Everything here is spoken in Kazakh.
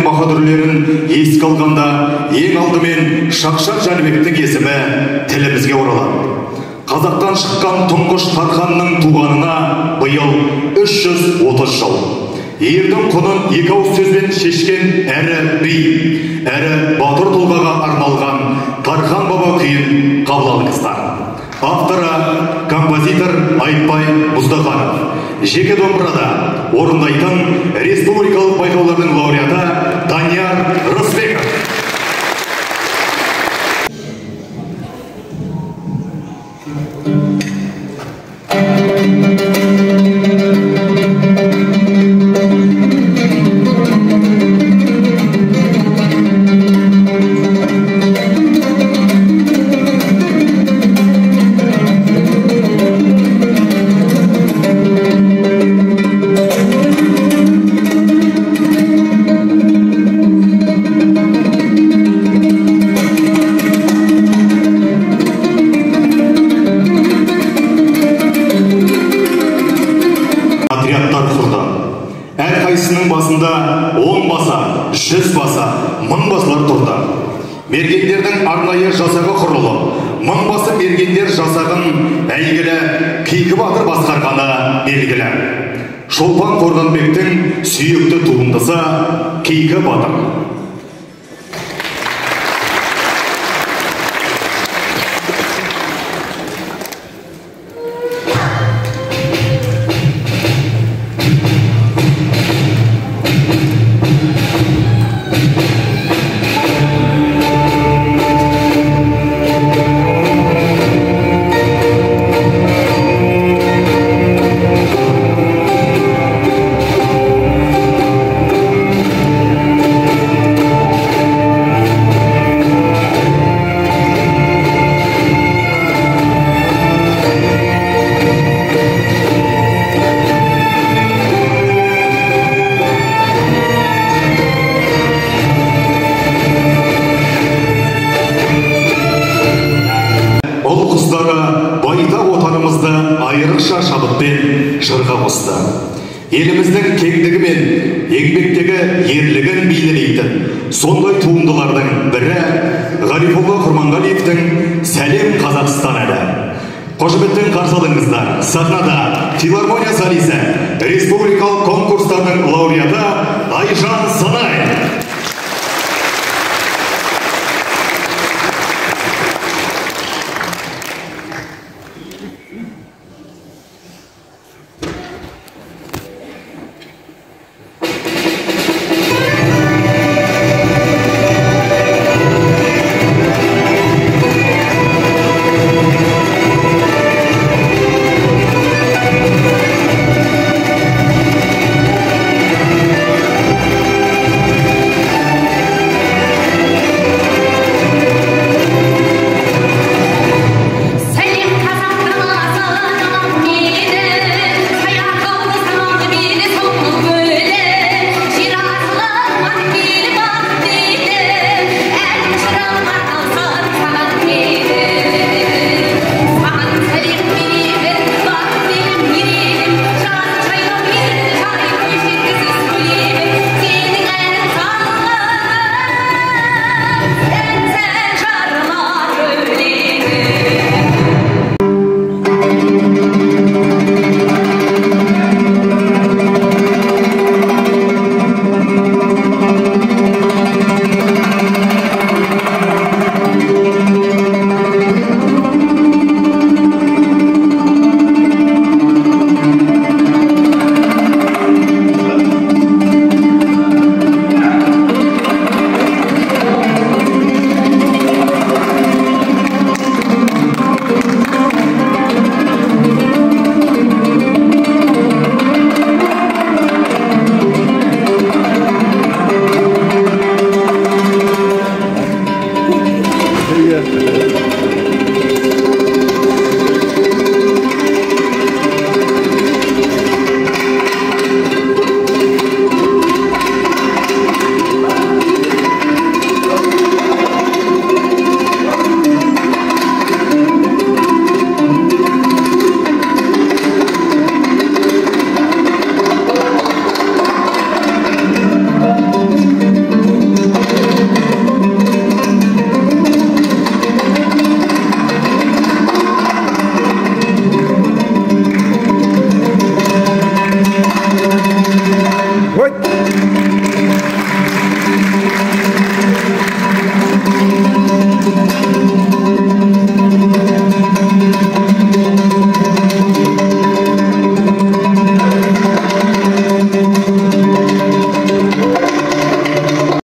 баһадүрлерін еске алғанда ең алдымен Шақшар Жәнібектің есімі тілімізге оралады. Қазақтан шыққан тұңғыш Тарханның туғанына биыл 330 жыл. Ердің құнын екі ауыз сөзбен шешкен әрі би, әрі батыр тұлғаға арналған Тархан баба күйін қабыл алыңыздар. Авторы композитор Айтбай Мұздаханов. Жеке домбырада орындайтын республикалық байқаулардың лауреаты Данияр Рысбеков. Әрқайсының басында 10 баса, 100 баса, 1000 басылар тұрды. Мергендердің арнайы жасағы құрылып, 1000 басы мергендер жасағын әйгілі Кейкі Батыр басқарғаны белгілі. Шолпан Қорғанбектің сүйікті туындысы Кейкі Батыр. Байтақ отанымызды айрықша шабытпен жырға қосты. Еліміздің кеңдігі мен еңбектегі ерлігін бейнелейтін сондай туындылардың бірі Ғарифолла Құрманғалиевтің «Сәлем Қазақстан» әні. Қошеметтен қарсы алыңыздар. Сахнада филармония солисі, республикалық конкурстардың лауреаты Айжан Санай.